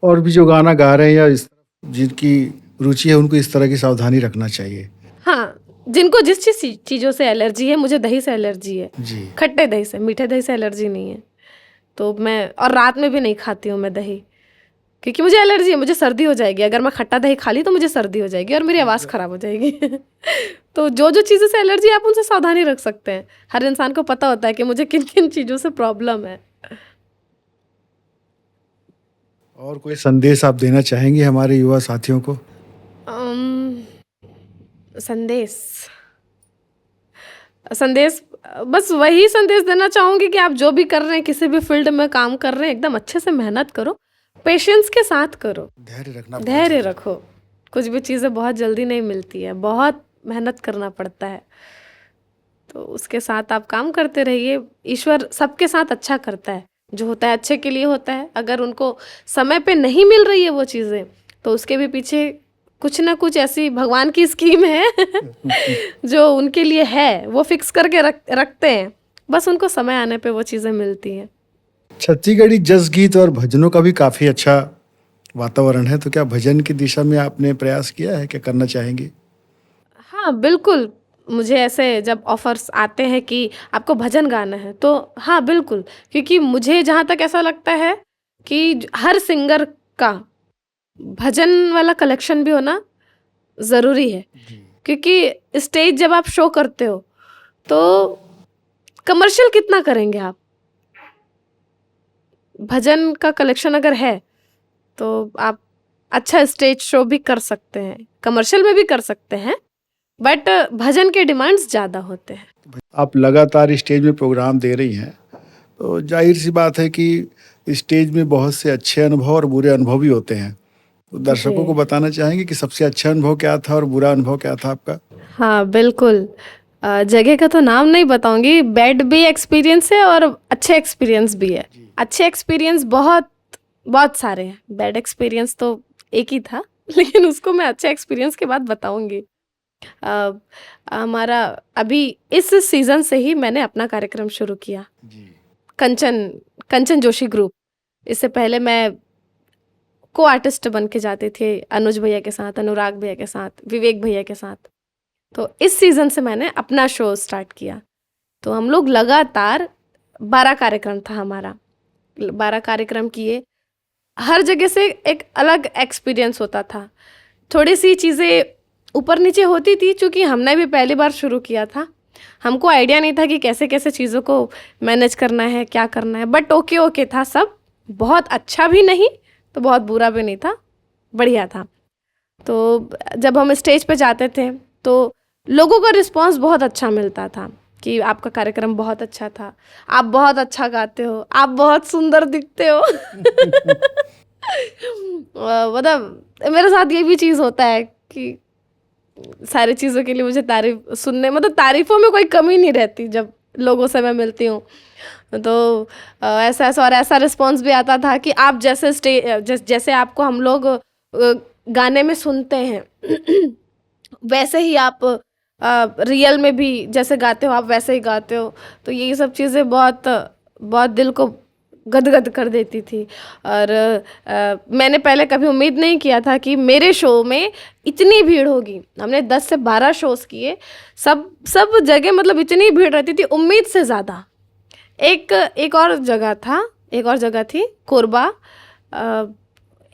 और भी जो गाना गा रहे हैं या इस जिनकी रुचि है उनको इस तरह की सावधानी रखना चाहिए। हाँ, जिनको जिस चीज़ों से एलर्जी है, मुझे दही से एलर्जी है, जी। खट्टे दही से, मीठे दही से एलर्जी नहीं है। तो मैं, और रात में भी नहीं खाती हूँ मैं दही, क्योंकि मुझे एलर्जी है, मुझे सर्दी हो जाएगी। अगर मैं खट्टा दही खा ली तो मुझे सर्दी हो जाएगी और मेरी आवाज़ ख़राब हो जाएगी तो जो चीज़ों से एलर्जी है आप उनसे सावधानी रख सकते हैं। हर इंसान को पता होता है कि मुझे किन किन चीज़ों से प्रॉब्लम है। और कोई संदेश आप देना चाहेंगे हमारे युवा साथियों को? संदेश संदेश बस वही संदेश देना चाहूँगी कि आप जो भी कर रहे हैं, किसी भी फील्ड में काम कर रहे हैं, एकदम अच्छे से मेहनत करो, पेशेंस के साथ करो, धैर्य रखना धैर्य रखो। कुछ भी चीज़ें बहुत जल्दी नहीं मिलती है, बहुत मेहनत करना पड़ता है, तो उसके साथ आप काम करते रहिए। ईश्वर सबके साथ अच्छा करता है, जो होता है अच्छे के लिए होता है। अगर उनको समय पे नहीं मिल रही है वो चीज़ें, तो उसके भी पीछे कुछ ना कुछ ऐसी भगवान की स्कीम है जो उनके लिए है, वो फिक्स करके रखते हैं, बस उनको समय आने पे वो चीज़ें मिलती हैं। छत्तीसगढ़ी जस गीत और भजनों का भी काफी अच्छा वातावरण है, तो क्या भजन की दिशा में आपने प्रयास किया है, क्या करना चाहेंगे? हाँ बिल्कुल, मुझे ऐसे जब ऑफर्स आते हैं कि आपको भजन गाना है, तो हाँ बिल्कुल, क्योंकि मुझे जहाँ तक ऐसा लगता है कि हर सिंगर का भजन वाला कलेक्शन भी होना ज़रूरी है। क्योंकि स्टेज जब आप शो करते हो, तो कमर्शियल कितना करेंगे आप? भजन का कलेक्शन अगर है, तो आप अच्छा स्टेज शो भी कर सकते हैं, कमर्शियल में भी कर सकते हैं, बट भजन के डिमांड्स ज़्यादा होते हैं। आप लगातार स्टेज में प्रोग्राम दे रही हैं, तो जाहिर सी बात है कि स्टेज में बहुत से अच्छे अनुभव और बुरे अनुभव भी होते हैं। तो दर्शकों को जी। बताना चाहेंगे कि सबसे अच्छा अनुभव क्या था और बुरा अनुभव क्या था आपका? हाँ, बिल्कुल। जगह का तो नाम नहीं बताऊँगी, बैड भी एक्सपीरियंस है और अच्छे एक्सपीरियंस भी है। अच्छे एक्सपीरियंस बहुत बहुत सारे हैं, बैड एक्सपीरियंस तो एक ही था लेकिन उसको मैं अच्छे एक्सपीरियंस के बाद बताऊँगी। अ, हमारा अभी इस सीज़न से ही मैंने अपना कार्यक्रम शुरू किया, जी। कंचन कंचन जोशी ग्रुप। इससे पहले मैं को आर्टिस्ट बन के जाती थी अनुज भैया के साथ, अनुराग भैया के साथ, विवेक भैया के साथ। तो इस सीज़न से मैंने अपना शो स्टार्ट किया। तो हम लोग लगातार 12 कार्यक्रम था हमारा, 12 कार्यक्रम किए। हर जगह से एक अलग एक्सपीरियंस होता था। थोड़ी सी चीज़ें ऊपर नीचे होती थी, चूँकि हमने भी पहली बार शुरू किया था। हमको आइडिया नहीं था कि कैसे कैसे चीज़ों को मैनेज करना है, क्या करना है, बट ओके ओके था सब। बहुत अच्छा भी नहीं तो बहुत बुरा भी नहीं था, बढ़िया था। तो जब हम स्टेज पे जाते थे, तो लोगों का रिस्पांस बहुत अच्छा मिलता था कि आपका कार्यक्रम बहुत अच्छा था, आप बहुत अच्छा गाते हो, आप बहुत सुंदर दिखते हो मतलब मेरे साथ ये भी चीज़ होता है कि सारी चीज़ों के लिए मुझे तारीफ सुनने, मतलब तारीफों में कोई कमी नहीं रहती जब लोगों से मैं मिलती हूँ। तो ऐसा ऐसा और ऐसा रिस्पांस भी आता था कि आप जैसे जैसे आपको हम लोग गाने में सुनते हैं वैसे ही आप रियल में भी जैसे गाते हो, आप वैसे ही गाते हो। तो ये सब चीज़ें बहुत बहुत दिल को गदगद कर देती थी। और मैंने पहले कभी उम्मीद नहीं किया था कि मेरे शो में इतनी भीड़ होगी। हमने 10 से 12 शोज़ किए, सब जगह मतलब इतनी भीड़ रहती थी उम्मीद से ज़्यादा। एक और जगह थी कोरबा।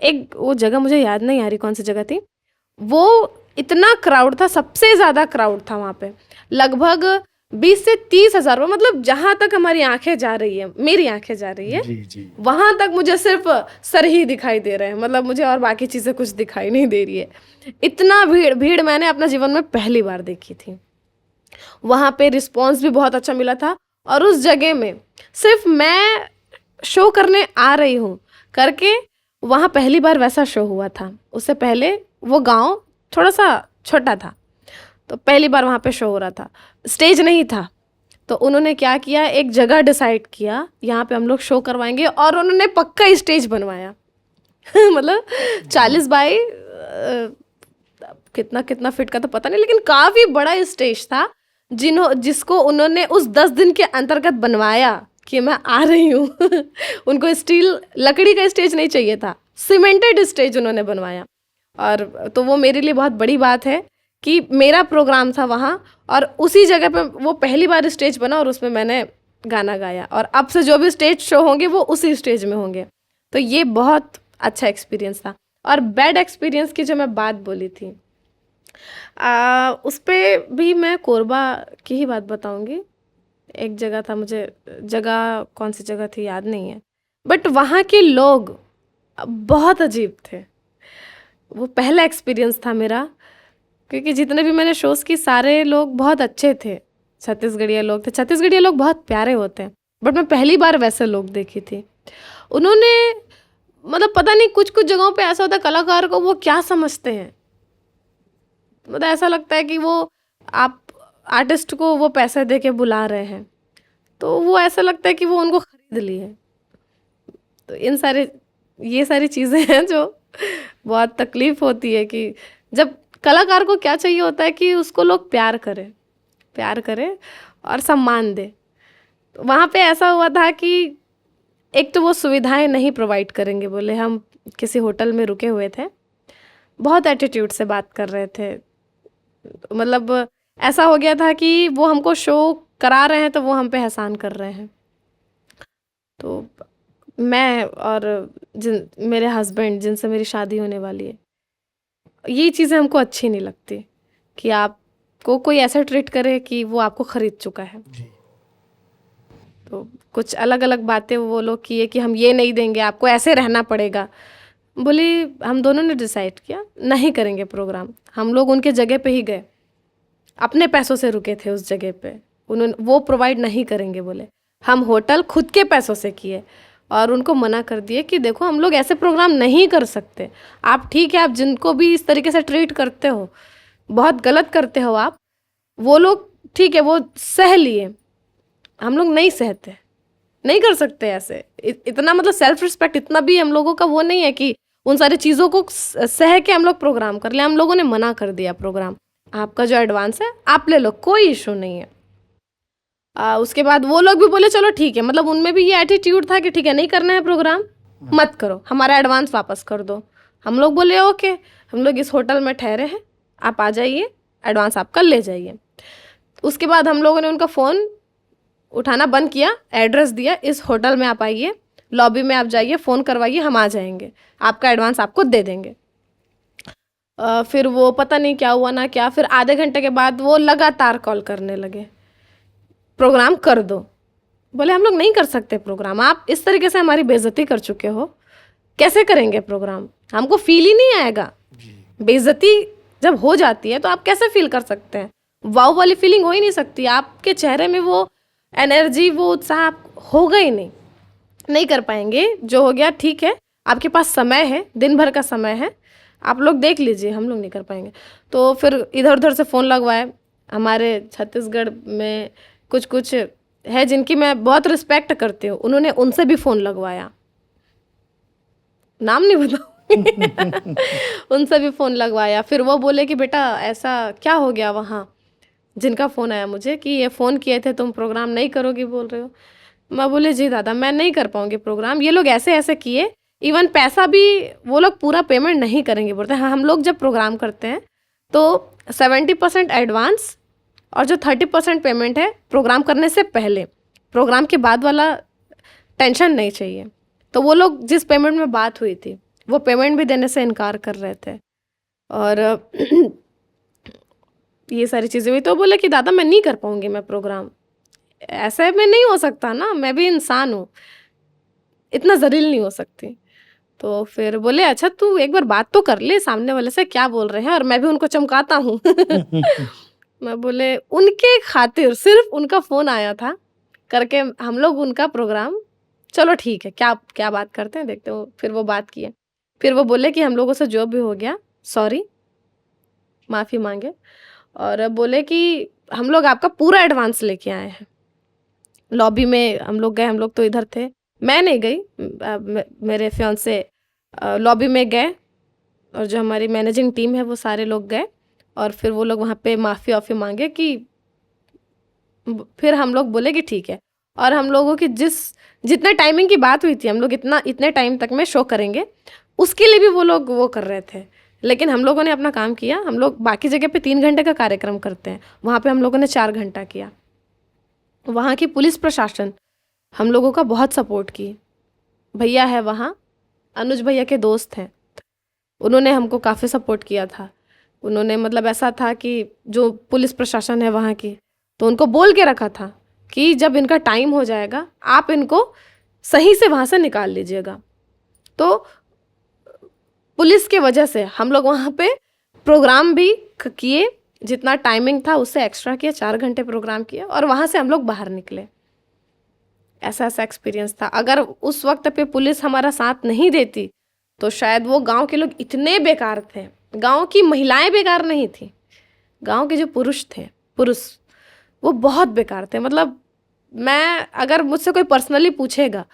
एक वो जगह मुझे याद नहीं आ रही कौन सी जगह थी। वो इतना क्राउड था, सबसे ज़्यादा क्राउड था वहाँ पे, लगभग 20 से 30 हज़ार। मतलब जहाँ तक हमारी आंखें जा रही है, मेरी आंखें जा रही है, जी जी। वहाँ तक मुझे सिर्फ सर ही दिखाई दे रहे हैं। मतलब मुझे और बाकी चीज़ें कुछ दिखाई नहीं दे रही है। इतना भीड़ मैंने अपना जीवन में पहली बार देखी थी। वहाँ पे रिस्पॉन्स भी बहुत अच्छा मिला था। और उस जगह में सिर्फ मैं शो करने आ रही हूँ करके वहाँ पहली बार वैसा शो हुआ था। उससे पहले वो गांव थोड़ा सा छोटा था, तो पहली बार वहाँ पे शो हो रहा था, स्टेज नहीं था। तो उन्होंने क्या किया, एक जगह डिसाइड किया यहाँ पे हम लोग शो करवाएंगे, और उन्होंने पक्का स्टेज बनवाया मतलब 40 बाई कितना कितना फीट का तो पता नहीं, लेकिन काफ़ी बड़ा स्टेज था जिसको उन्होंने उस 10 दिन के अंतर्गत बनवाया कि मैं आ रही हूँ उनको स्टील लकड़ी का स्टेज नहीं चाहिए था, सीमेंटेड स्टेज उन्होंने बनवाया। और तो वो मेरे लिए बहुत बड़ी बात है कि मेरा प्रोग्राम था वहाँ, और उसी जगह पे वो पहली बार स्टेज बना और उसमें मैंने गाना गाया। और अब से जो भी स्टेज शो होंगे वो उसी स्टेज में होंगे। तो ये बहुत अच्छा एक्सपीरियंस था। और बैड एक्सपीरियंस की जो मैं बात बोली थी, उस पर भी मैं कोरबा की ही बात बताऊंगी। एक जगह था, मुझे जगह कौन सी जगह थी याद नहीं है, बट वहाँ के लोग बहुत अजीब थे। वो पहला एक्सपीरियंस था मेरा, क्योंकि जितने भी मैंने शोज़ की सारे लोग बहुत अच्छे थे, छत्तीसगढ़िया लोग थे। छत्तीसगढ़िया लोग बहुत प्यारे होते हैं, बट मैं पहली बार वैसे लोग देखी थी। उन्होंने मतलब पता नहीं कुछ-कुछ जगहों पे ऐसा होता है कलाकार को वो क्या समझते हैं। मतलब ऐसा लगता है कि वो आप आर्टिस्ट को वो पैसे दे के बुला रहे हैं, तो वो ऐसा लगता है कि वो उनको खरीद लिए। तो ये सारी चीज़ें हैं जो बहुत तकलीफ़ होती है कि जब कलाकार को क्या चाहिए होता है कि उसको लोग प्यार करें और सम्मान दें। तो वहाँ पे ऐसा हुआ था कि एक तो वो सुविधाएँ नहीं प्रोवाइड करेंगे बोले। हम किसी होटल में रुके हुए थे, बहुत एटीट्यूड से बात कर रहे थे। मतलब ऐसा हो गया था कि वो हमको शो करा रहे हैं तो वो हम पे एहसान कर रहे हैं। तो मैं और मेरे हस्बैंड जिनसे मेरी शादी होने वाली है, ये चीज़ें हमको अच्छी नहीं लगती कि आपको कोई ऐसा ट्रीट करे कि वो आपको खरीद चुका है। तो कुछ अलग अलग बातें वो लोग किए कि हम ये नहीं देंगे, आपको ऐसे रहना पड़ेगा। बोली हम दोनों ने डिसाइड किया नहीं करेंगे प्रोग्राम। हम लोग उनके जगह पे ही गए, अपने पैसों से रुके थे उस जगह पे। उन्होंने वो प्रोवाइड नहीं करेंगे बोले। हम होटल खुद के पैसों से किए और उनको मना कर दिए कि देखो हम लोग ऐसे प्रोग्राम नहीं कर सकते। आप ठीक है, आप जिनको भी इस तरीके से ट्रीट करते हो, बहुत गलत करते हो आप, वो लोग ठीक है वो सह लिए, हम लोग नहीं सहते, नहीं कर सकते ऐसे। इतना मतलब सेल्फ रिस्पेक्ट इतना भी हम लोगों का वो नहीं है कि उन सारी चीज़ों को सह के हम लोग प्रोग्राम कर ले। हम लोगों ने मना कर दिया प्रोग्राम, आपका जो एडवांस है आप ले लो, कोई इशू नहीं है। उसके बाद वो लोग भी बोले चलो ठीक है, मतलब उनमें भी ये एटीट्यूड था कि ठीक है नहीं करना है प्रोग्राम, मत करो, हमारा एडवांस वापस कर दो। हम लोग बोले ओके, हम लोग इस होटल में ठहरे हैं, आप आ जाइए, एडवांस आपका ले जाइए। उसके बाद हम लोगों ने उनका फ़ोन उठाना बंद किया, एड्रेस दिया, इस होटल में आप आइए, लॉबी में आप जाइए, फ़ोन करवाइए, हम आ जाएंगे, आपका एडवांस आपको दे देंगे। फिर वो पता नहीं क्या हुआ ना क्या, फिर आधे घंटे के बाद वो लगातार कॉल करने लगे, प्रोग्राम कर दो। बोले हम लोग नहीं कर सकते प्रोग्राम, आप इस तरीके से हमारी बेइज्जती कर चुके हो, कैसे करेंगे प्रोग्राम, हमको फील ही नहीं आएगा। बेइज्जती जब हो जाती है तो आप कैसे फील कर सकते हैं? वाव वाली फीलिंग हो ही नहीं सकती, आपके चेहरे में वो एनर्जी, वो उत्साह होगा ही नहीं, नहीं कर पाएंगे। जो हो गया ठीक है, आपके पास समय है, दिन भर का समय है, आप लोग देख लीजिए, हम लोग नहीं कर पाएंगे। तो फिर इधर उधर से फ़ोन लगवाए। हमारे छत्तीसगढ़ में कुछ कुछ है जिनकी मैं बहुत रिस्पेक्ट करती हूँ, उन्होंने उनसे भी फ़ोन लगवाया, नाम नहीं बताऊँ उनसे भी फ़ोन लगवाया। फिर वो बोले कि बेटा ऐसा क्या हो गया वहाँ, जिनका फ़ोन आया मुझे कि ये फ़ोन किए थे, तुम प्रोग्राम नहीं करोगी बोल रहे हो। मैं बोले जी दादा मैं नहीं कर पाऊँगी प्रोग्राम, ये लोग ऐसे ऐसे किए, इवन पैसा भी वो लोग पूरा पेमेंट नहीं करेंगे बोलते हैं। हाँ, हम लोग जब प्रोग्राम करते हैं तो 70% एडवांस और जो 30% पेमेंट है प्रोग्राम करने से पहले, प्रोग्राम के बाद वाला टेंशन नहीं चाहिए। तो वो लोग जिस पेमेंट में बात हुई थी वो पेमेंट भी देने से इनकार कर रहे थे और ये सारी चीज़ें हुई। तो बोले कि दादा मैं नहीं कर पाऊँगी मैं प्रोग्राम, ऐसे में नहीं हो सकता ना, मैं भी इंसान हूँ, इतना ज़लील नहीं हो सकती। तो फिर बोले अच्छा तू एक बार बात तो कर ले सामने वाले से, क्या बोल रहे हैं, और मैं भी उनको चमकाता हूँ मैं बोले उनके खातिर सिर्फ उनका फ़ोन आया था करके हम लोग उनका प्रोग्राम, चलो ठीक है क्या क्या बात करते हैं देखते हो। फिर वो बात किए, फिर वो बोले कि हम लोगों से जो भी हो गया सॉरी, माफ़ी मांगे और बोले कि हम लोग आपका पूरा एडवांस लेके आए हैं। लॉबी में हम लोग गए, हम लोग तो इधर थे, मैं नहीं गई, मेरे फियांसे लॉबी में गए और जो हमारी मैनेजिंग टीम है वो सारे लोग गए और फिर वो लोग वहाँ पे माफ़ी वाफ़ी मांगे कि फिर हम लोग बोले कि ठीक है। और हम लोगों की जितने टाइमिंग की बात हुई थी, हम लोग इतने टाइम तक में शो करेंगे, उसके लिए भी वो लोग वो कर रहे थे। लेकिन हम लोगों ने अपना काम किया। हम लोग बाकी जगह पे 3 घंटे का कार्यक्रम करते हैं, वहाँ पे हम लोगों ने 4 घंटा किया। वहाँ की पुलिस प्रशासन हम लोगों का बहुत सपोर्ट की। भैया है वहाँ, अनुज भैया के दोस्त हैं, उन्होंने हमको काफ़ी सपोर्ट किया था। उन्होंने मतलब ऐसा था कि जो पुलिस प्रशासन है वहाँ की, तो उनको बोल के रखा था कि जब इनका टाइम हो जाएगा आप इनको सही से वहाँ से निकाल लीजिएगा। तो पुलिस के वजह से हम लोग वहाँ पे प्रोग्राम भी किए, जितना टाइमिंग था उससे एक्स्ट्रा किया, 4 घंटे प्रोग्राम किया और वहाँ से हम लोग बाहर निकले। ऐसा ऐसा एक्सपीरियंस था। अगर उस वक्त पे पुलिस हमारा साथ नहीं देती तो शायद वो गांव के लोग इतने बेकार थे, गांव की महिलाएं बेकार नहीं थी, गांव के जो पुरुष वो बहुत बेकार थे। मतलब मैं, अगर मुझसे कोई पर्सनली पूछेगा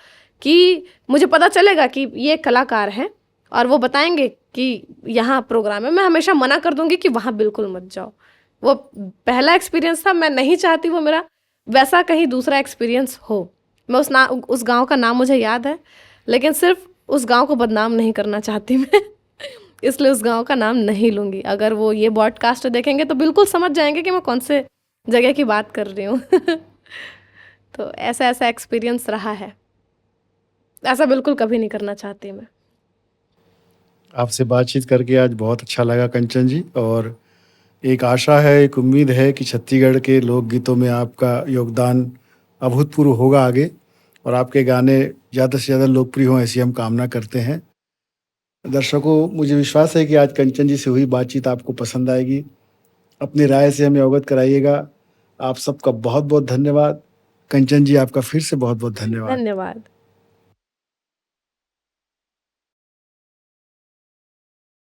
कि मुझे पता चलेगा कि ये कलाकार हैं और वो बताएंगे कि यहाँ प्रोग्राम है, मैं हमेशा मना कर दूंगी कि वहाँ बिल्कुल मत जाओ। वो पहला एक्सपीरियंस था, मैं नहीं चाहती वो मेरा वैसा कहीं दूसरा एक्सपीरियंस हो। मैं उस गांव का नाम मुझे याद है, लेकिन सिर्फ उस गांव को बदनाम नहीं करना चाहती मैं इसलिए उस गांव का नाम नहीं लूंगी। अगर वो ये पॉडकास्ट देखेंगे तो बिल्कुल समझ जाएंगे कि मैं कौन से जगह की बात कर रही हूँ तो ऐसा ऐसा एक्सपीरियंस रहा है, ऐसा बिल्कुल कभी नहीं करना चाहती मैं। आपसे बातचीत करके आज बहुत अच्छा लगा कंचन जी, और एक आशा है, एक उम्मीद है कि छत्तीसगढ़ के लोकगीतों में आपका योगदान अभूतपूर्व होगा आगे, और आपके गाने ज़्यादा से ज़्यादा लोकप्रिय हों, ऐसी हम कामना करते हैं। दर्शकों, मुझे विश्वास है कि आज कंचन जी से हुई बातचीत आपको पसंद आएगी। अपनी राय से हमें अवगत कराइएगा। आप सबका बहुत बहुत धन्यवाद। कंचन जी, आपका फिर से बहुत बहुत धन्यवाद। धन्यवाद।